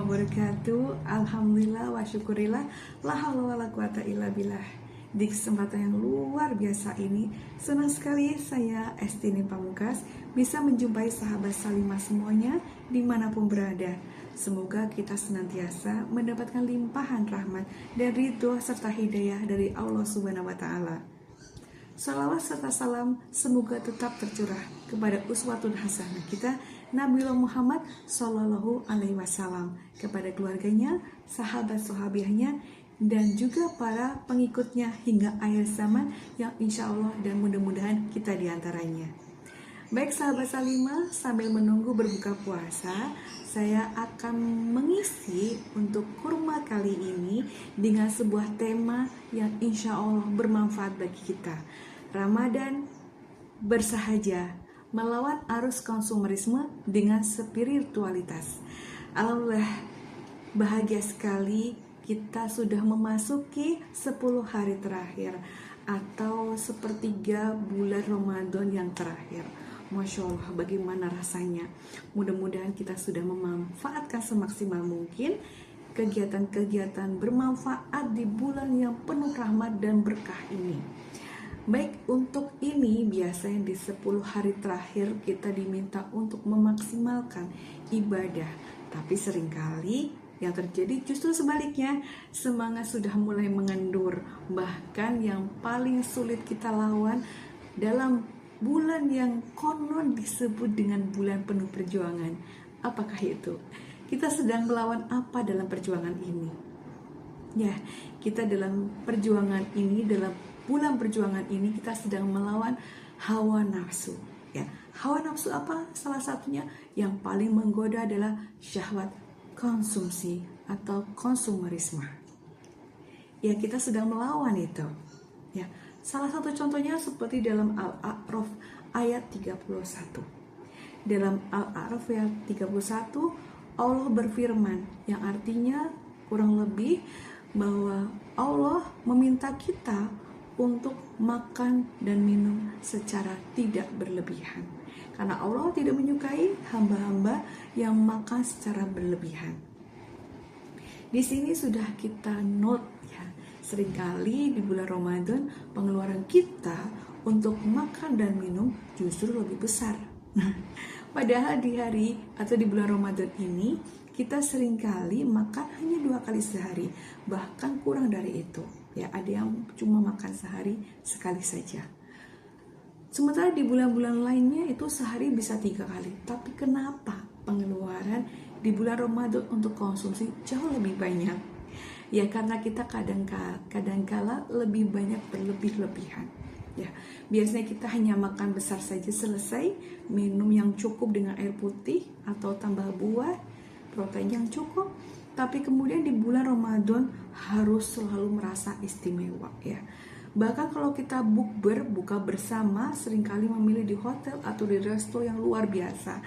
wabarakatuh. Alhamdulillah wa syukurillah. La haula wala quwata illa billah. Di kesempatan yang luar biasa ini, senang sekali saya Estini Pamungkas bisa menjumpai sahabat Salimah semuanya dimanapun berada. Semoga kita senantiasa mendapatkan limpahan rahmat dan ridho serta hidayah dari Allah Subhanahu wa Ta'ala. Salawat serta salam semoga tetap tercurah kepada uswatun hasanah kita Nabiullah Muhammad Sallallahu Alaihi Wasallam, kepada keluarganya, sahabat-sahabiahnya, dan juga para pengikutnya hingga akhir zaman yang insya Allah dan mudah-mudahan kita diantaranya. Baik sahabat Salimah, sambil menunggu berbuka puasa, saya akan mengisi untuk kurma kali ini dengan sebuah tema yang insya Allah bermanfaat bagi kita. Ramadan bersahaja, melawan arus konsumerisme dengan spiritualitas. Alhamdulillah, bahagia sekali kita sudah memasuki 10 hari terakhir atau sepertiga bulan Ramadan yang terakhir. Masya Allah, bagaimana rasanya. Mudah-mudahan kita sudah memanfaatkan semaksimal mungkin kegiatan-kegiatan bermanfaat di bulan yang penuh rahmat dan berkah ini. Baik, untuk ini biasanya di 10 hari terakhir kita diminta untuk memaksimalkan ibadah. Tapi seringkali yang terjadi justru sebaliknya, semangat sudah mulai mengendur. Bahkan yang paling sulit kita lawan dalam bulan yang konon disebut dengan bulan penuh perjuangan. Apakah itu? Kita sedang melawan apa dalam perjuangan ini? Ya, kita dalam perjuangan ini, dalam bulan perjuangan ini kita sedang melawan hawa nafsu. Ya, hawa nafsu apa? Salah satunya yang paling menggoda adalah syahwat konsumsi atau konsumerisme. Ya, kita sedang melawan itu. Ya, salah satu contohnya seperti dalam Al-A'raf ayat 31. Dalam Al-A'raf ayat 31 Allah berfirman yang artinya kurang lebih bahwa Allah meminta kita untuk makan dan minum secara tidak berlebihan. Karena Allah tidak menyukai hamba-hamba yang makan secara berlebihan. Di sini sudah kita note ya, seringkali di bulan Ramadan pengeluaran kita untuk makan dan minum justru lebih besar. Nah, padahal di hari atau di bulan Ramadan ini kita seringkali makan hanya 2 kali sehari, bahkan kurang dari itu. Ya, ada yang cuma makan sehari sekali saja. Sementara di bulan-bulan lainnya itu sehari bisa 3 kali. Tapi kenapa pengeluaran di bulan Ramadan untuk konsumsi jauh lebih banyak? Ya, karena kita kadang-kala lebih banyak berlebih-lebihan. Ya, biasanya kita hanya makan besar saja selesai, minum yang cukup dengan air putih atau tambah buah, protein yang cukup. Tapi kemudian di bulan Ramadan harus selalu merasa istimewa ya. Bahkan kalau kita buka bersama, seringkali memilih di hotel atau di resto yang luar biasa.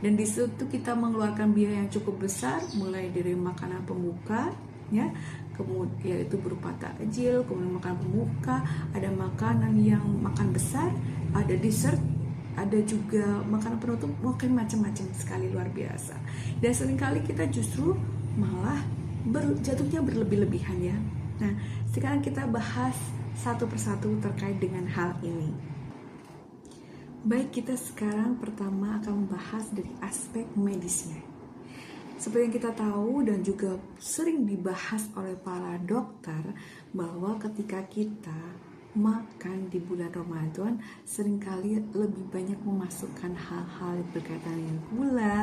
Dan di situ kita mengeluarkan biaya yang cukup besar, mulai dari makanan pembuka ya, kemudian yaitu berupa takjil, kemudian makanan pembuka, ada makanan yang makan besar, ada dessert, ada juga makanan penutup, mungkin macam-macam sekali, luar biasa. Dan seringkali kita justru malah jatuhnya berlebih-lebihan ya. Nah, sekarang kita bahas satu persatu terkait dengan hal ini. Baik, kita sekarang pertama akan membahas dari aspek medisnya. Seperti yang kita tahu dan juga sering dibahas oleh para dokter, bahwa ketika kita makan di bulan Ramadan seringkali lebih banyak memasukkan hal-hal berkaitan dengan gula,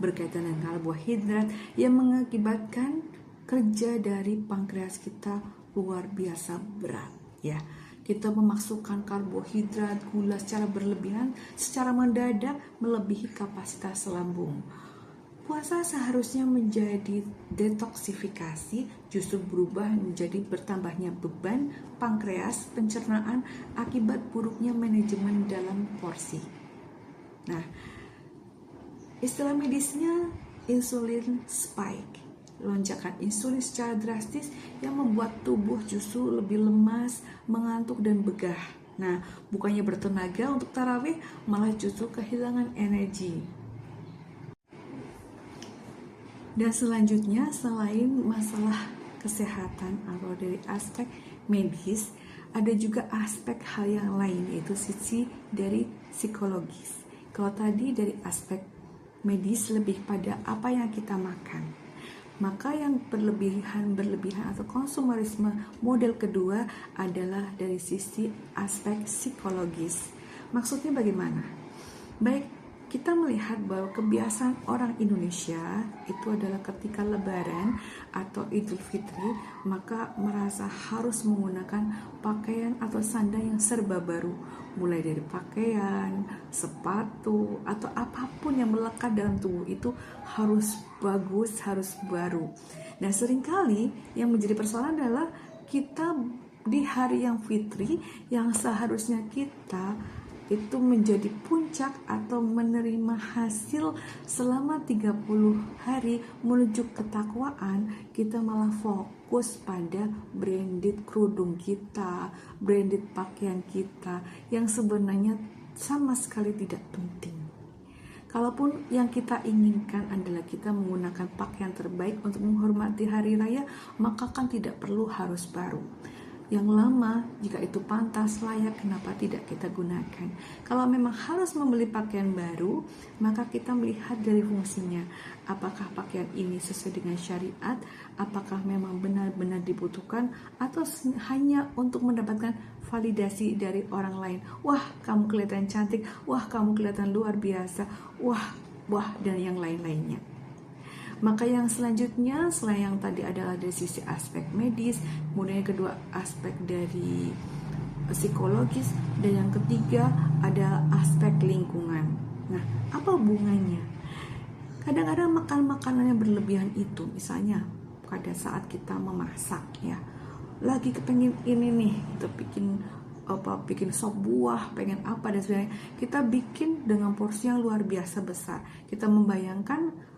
berkaitan dengan karbohidrat yang mengakibatkan kerja dari pankreas kita luar biasa berat ya. Kita memasukkan karbohidrat, gula secara berlebihan, secara mendadak melebihi kapasitas lambung. Puasa seharusnya menjadi detoksifikasi, justru berubah menjadi bertambahnya beban pankreas pencernaan akibat buruknya manajemen dalam porsi. Nah, istilah medisnya insulin spike, lonjakan insulin secara drastis yang membuat tubuh justru lebih lemas, mengantuk dan begah. Nah, bukannya bertenaga untuk tarawih, malah justru kehilangan energi. Dan selanjutnya, selain masalah kesehatan atau dari aspek medis, ada juga aspek hal yang lain, yaitu sisi dari psikologis. Kalau tadi dari aspek medis lebih pada apa yang kita makan, maka yang berlebihan atau konsumerisme model kedua adalah dari sisi aspek psikologis. Maksudnya bagaimana? Baik, kita melihat bahwa kebiasaan orang Indonesia itu adalah ketika Lebaran atau Idul Fitri, maka merasa harus menggunakan pakaian atau sandal yang serba baru, mulai dari pakaian, sepatu, atau apapun yang melekat dalam tubuh itu harus bagus, harus baru. Nah, seringkali yang menjadi persoalan adalah kita di hari yang fitri, yang seharusnya kita itu menjadi puncak atau menerima hasil selama 30 hari menuju ketakwaan, kita malah fokus pada branded kerudung kita, branded pakaian kita yang sebenarnya sama sekali tidak penting. Kalaupun yang kita inginkan adalah kita menggunakan pakaian terbaik untuk menghormati hari raya, maka kan tidak perlu harus baru. Yang lama, jika itu pantas, layak, kenapa tidak kita gunakan? Kalau memang harus membeli pakaian baru, maka kita melihat dari fungsinya. Apakah pakaian ini sesuai dengan syariat? Apakah memang benar-benar dibutuhkan? Atau hanya untuk mendapatkan validasi dari orang lain? Wah, kamu kelihatan cantik. Wah, kamu kelihatan luar biasa. Wah, dan yang lain-lainnya. Maka yang selanjutnya, selain yang tadi adalah dari sisi aspek medis, kemudian yang kedua aspek dari psikologis, dan yang ketiga adalah aspek lingkungan. Nah, apa hubungannya? Kadang-kadang makan makanan yang berlebihan itu, misalnya pada saat kita memasak ya, lagi kepengen ini nih, kita bikin sop buah, pengen apa dan sebagainya, kita bikin dengan porsi yang luar biasa besar. Kita membayangkan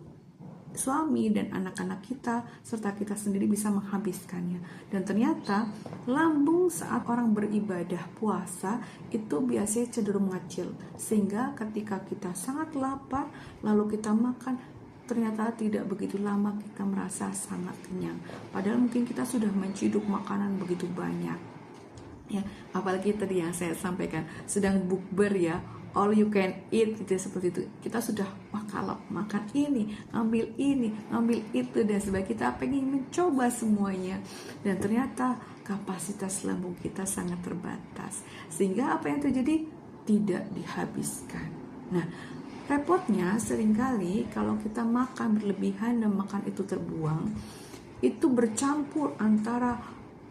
suami dan anak-anak kita serta kita sendiri bisa menghabiskannya, dan ternyata lambung saat orang beribadah puasa itu biasanya cenderung mengecil, sehingga ketika kita sangat lapar lalu kita makan, ternyata tidak begitu lama kita merasa sangat kenyang, padahal mungkin kita sudah menciduk makanan begitu banyak ya. Apalagi tadi yang saya sampaikan, sedang bukber ya, all you can eat gitu, seperti itu. Kita sudah kalap makan ini, ngambil itu dan sebagainya. Kita pengen mencoba semuanya, dan ternyata kapasitas lambung kita sangat terbatas, sehingga apa yang terjadi? Tidak dihabiskan. Nah, repotnya seringkali kalau kita makan berlebihan dan makan itu terbuang, itu bercampur antara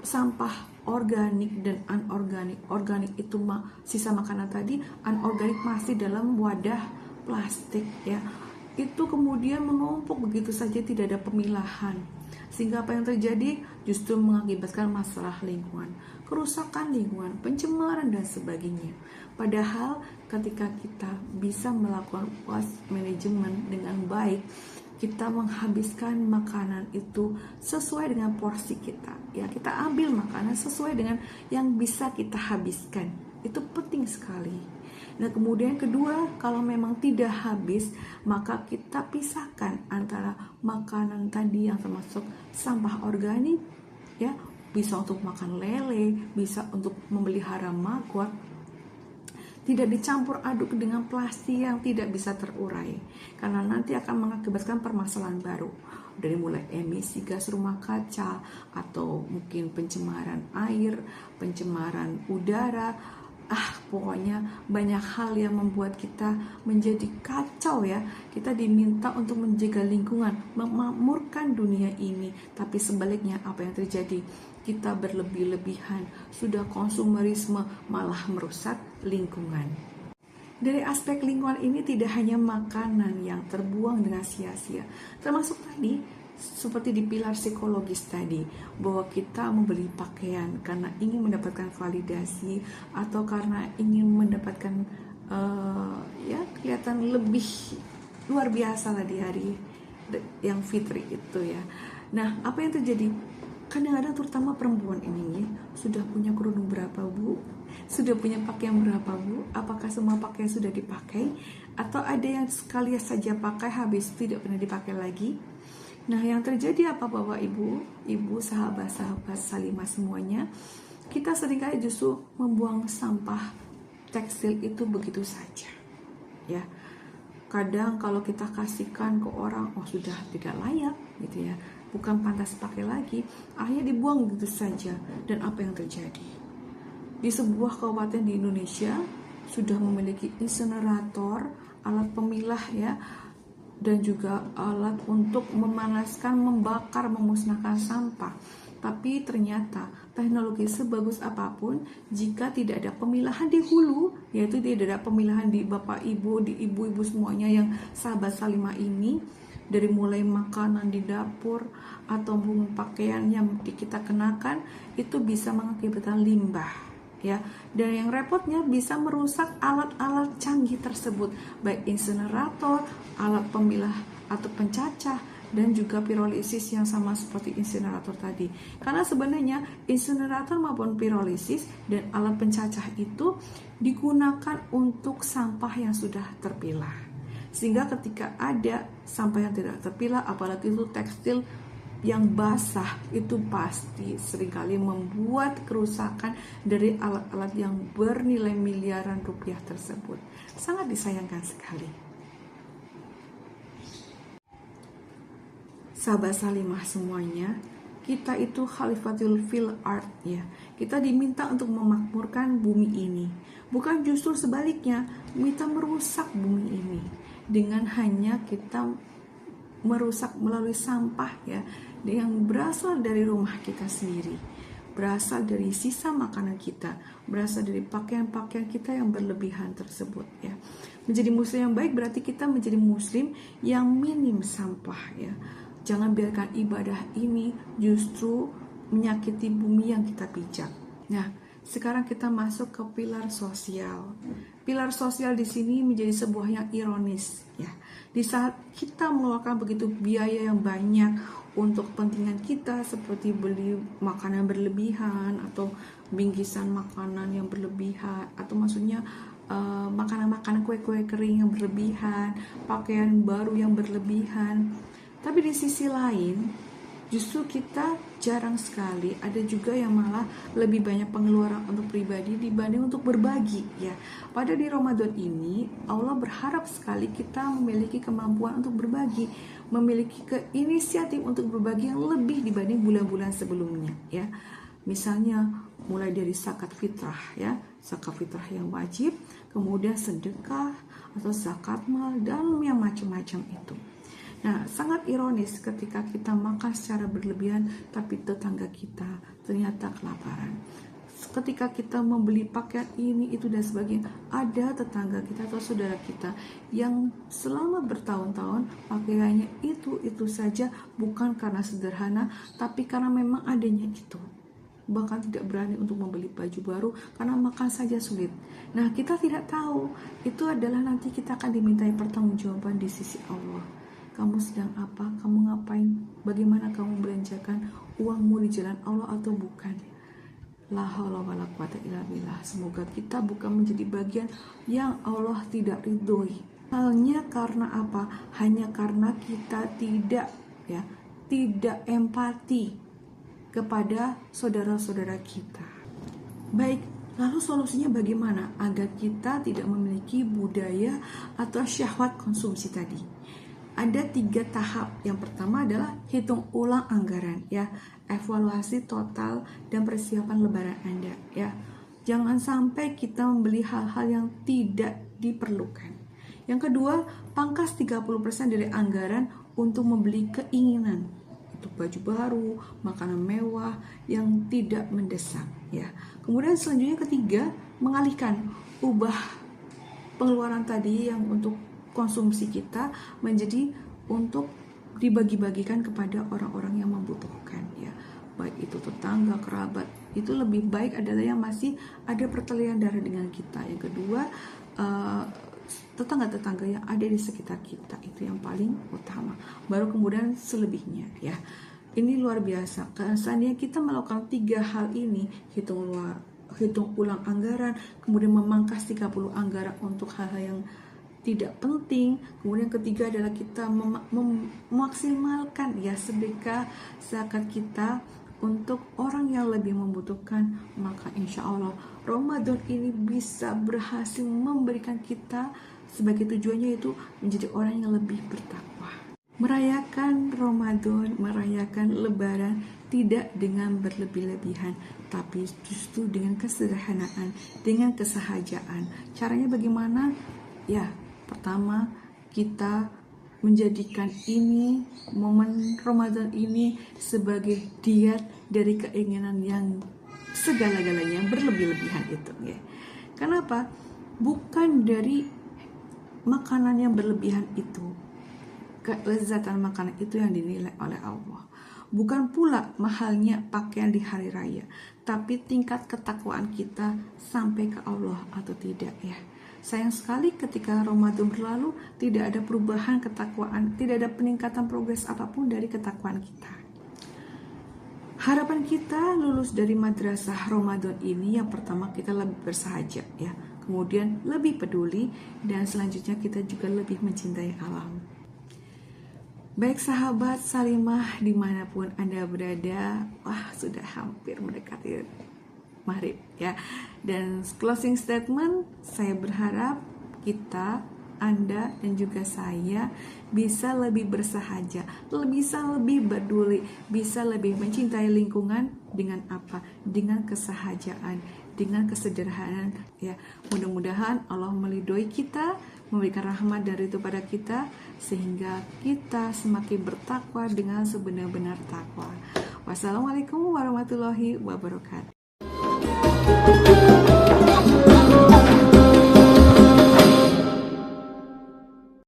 sampah organik dan anorganik. Organik itu sisa makanan tadi, anorganik masih dalam wadah plastik ya. Itu kemudian menumpuk begitu saja, tidak ada pemilahan. Sehingga apa yang terjadi? Justru mengakibatkan masalah lingkungan, kerusakan lingkungan, pencemaran dan sebagainya. Padahal ketika kita bisa melakukan waste management dengan baik, kita menghabiskan makanan itu sesuai dengan porsi kita ya, kita ambil makanan sesuai dengan yang bisa kita habiskan, itu penting sekali. Nah, kemudian kedua, kalau memang tidak habis, maka kita pisahkan antara makanan tadi yang termasuk sampah organik ya, bisa untuk makan lele, bisa untuk memelihara maggot, tidak dicampur aduk dengan plastik yang tidak bisa terurai, karena nanti akan mengakibatkan permasalahan baru, dari mulai emisi gas rumah kaca, atau mungkin pencemaran air, pencemaran udara. Pokoknya banyak hal yang membuat kita menjadi kacau ya. Kita diminta untuk menjaga lingkungan, memakmurkan dunia ini, tapi sebaliknya apa yang terjadi? Kita berlebih-lebihan, sudah konsumerisme, malah merusak lingkungan. Dari aspek lingkungan ini tidak hanya makanan yang terbuang dengan sia-sia, termasuk tadi seperti di pilar psikologis tadi, bahwa kita membeli pakaian karena ingin mendapatkan validasi atau karena ingin mendapatkan kelihatan lebih luar biasa lah di hari yang fitri itu ya. Nah, apa yang terjadi? Kadang-kadang terutama perempuan ini sudah punya kerudung berapa bu? Sudah punya pakaian berapa bu? Apakah semua pakaian sudah dipakai? Atau ada yang sekali saja pakai habis tidak pernah dipakai lagi? Nah, yang terjadi apa Bapak Ibu, sahabat-sahabat Salimah semuanya? Kita seringkali justru membuang sampah tekstil itu begitu saja. Ya. Kadang kalau kita kasihkan ke orang, oh sudah tidak layak gitu ya. Bukan pantas pakai lagi, akhirnya dibuang begitu saja. Dan apa yang terjadi? Di sebuah kabupaten di Indonesia sudah memiliki insinerator, alat pemilah ya, dan juga alat untuk memanaskan, membakar, memusnahkan sampah. Tapi ternyata teknologi sebagus apapun, jika tidak ada pemilahan di hulu, yaitu tidak ada pemilahan di Bapak Ibu, di ibu-ibu semuanya yang sahabat Salimah ini, dari mulai makanan di dapur atau pakaian yang kita kenakan, itu bisa mengakibatkan limbah. Ya, dan yang repotnya bisa merusak alat-alat canggih tersebut, baik insinerator, alat pemilah atau pencacah, dan juga pirolisis yang sama seperti insinerator tadi. Karena sebenarnya insinerator maupun pirolisis dan alat pencacah itu digunakan untuk sampah yang sudah terpilah. Sehingga ketika ada sampah yang tidak terpilah, apalagi itu tekstil yang basah, itu pasti seringkali membuat kerusakan dari alat-alat yang bernilai miliaran rupiah tersebut. Sangat disayangkan sekali. Sahabat Salimah semuanya, kita itu khalifatul fil ard ya. Kita diminta untuk memakmurkan bumi ini. Bukan justru sebaliknya, kita merusak bumi ini dengan hanya kita merusak melalui sampah ya, yang berasal dari rumah kita sendiri, berasal dari sisa makanan kita, berasal dari pakaian-pakaian kita yang berlebihan tersebut ya. Menjadi muslim yang baik berarti kita menjadi muslim yang minim sampah ya. Jangan biarkan ibadah ini justru menyakiti bumi yang kita pijak. Nah, sekarang kita masuk ke pilar sosial. Pilar sosial di sini menjadi sebuah yang ironis ya. Di saat kita mengeluarkan begitu biaya yang banyak untuk kepentingan kita, seperti beli makanan berlebihan atau bingkisan makanan yang berlebihan, atau maksudnya makanan-makanan kue-kue kering yang berlebihan, pakaian baru yang berlebihan. Tapi di sisi lain, justru kita jarang sekali, ada juga yang malah lebih banyak pengeluaran untuk pribadi dibanding untuk berbagi ya. Pada di Ramadan ini, Allah berharap sekali kita memiliki kemampuan untuk berbagi, memiliki keinisiatif untuk berbagi yang lebih dibanding bulan-bulan sebelumnya ya. Misalnya mulai dari zakat fitrah ya, zakat fitrah yang wajib, kemudian sedekah atau zakat mal, dan yang macam-macam itu. Nah, sangat ironis ketika kita makan secara berlebihan, tapi tetangga kita ternyata kelaparan. Ketika kita membeli pakaian ini, itu, dan sebagainya, ada tetangga kita atau saudara kita yang selama bertahun-tahun pakaiannya itu saja, bukan karena sederhana, tapi karena memang adanya itu. Bahkan tidak berani untuk membeli baju baru karena makan saja sulit. Nah, kita tidak tahu, itu adalah nanti kita akan dimintai pertanggungjawaban di sisi Allah. Kamu sedang apa? Kamu ngapain? Bagaimana kamu belanjakan uangmu di jalan Allah atau bukan? La haula wala quwata illa billah. Semoga kita bukan menjadi bagian yang Allah tidak ridhoi. Hanya karena apa? Hanya karena kita tidak empati kepada saudara-saudara kita. Baik, lalu solusinya bagaimana agar kita tidak memiliki budaya atau syahwat konsumsi tadi? Ada 3 tahap. Yang pertama adalah hitung ulang anggaran ya, evaluasi total dan persiapan lebaran Anda ya. Jangan sampai kita membeli hal-hal yang tidak diperlukan. Yang kedua, pangkas 30% dari anggaran untuk membeli keinginan, itu baju baru, makanan mewah yang tidak mendesak ya. Kemudian selanjutnya ketiga, mengalihkan, ubah pengeluaran tadi yang untuk konsumsi kita menjadi untuk dibagi-bagikan kepada orang-orang yang membutuhkan ya, baik itu tetangga, kerabat. Itu lebih baik adalah yang masih ada pertalian darah dengan kita. Yang kedua, tetangga-tetangga yang ada di sekitar kita, itu yang paling utama, baru kemudian selebihnya ya. Ini luar biasa. Karena seandainya kita melakukan 3 hal ini, hitung ulang anggaran, kemudian memangkas 30 anggaran untuk hal-hal yang tidak penting. Kemudian ketiga adalah kita memaksimalkan ya sedekah zakat kita untuk orang yang lebih membutuhkan. Maka insya Allah Ramadan ini bisa berhasil memberikan kita sebagai tujuannya itu menjadi orang yang lebih bertakwa. Merayakan Ramadan, merayakan Lebaran tidak dengan berlebih-lebihan, tapi justru dengan kesederhanaan, dengan kesahajaan. Caranya bagaimana? Ya, pertama kita menjadikan ini, momen Ramadan ini sebagai diet dari keinginan yang segala-galanya berlebih-lebihan itu ya. Kenapa? Bukan dari makanan yang berlebihan itu, kelezatan makanan itu yang dinilai oleh Allah. Bukan pula mahalnya pakaian di hari raya, tapi tingkat ketakwaan kita sampai ke Allah atau tidak ya. Sayang sekali ketika Ramadan berlalu tidak ada perubahan ketakwaan, tidak ada peningkatan progres apapun dari ketakwaan kita. Harapan kita lulus dari madrasah Ramadan ini yang pertama kita lebih bersahaja ya, kemudian lebih peduli, dan selanjutnya kita juga lebih mencintai alam. Baik sahabat Salimah dimanapun Anda berada, wah sudah hampir mendekati maghrib ya. Dan closing statement, saya berharap kita, Anda dan juga saya bisa lebih bersahaja, bisa lebih peduli, bisa lebih mencintai lingkungan dengan apa? Dengan kesahajaan, dengan kesederhanaan ya. Mudah-mudahan Allah meridhoi kita, memberikan rahmat dari itu pada kita, sehingga kita semakin bertakwa dengan sebenar-benar takwa. Wassalamualaikum warahmatullahi wabarakatuh.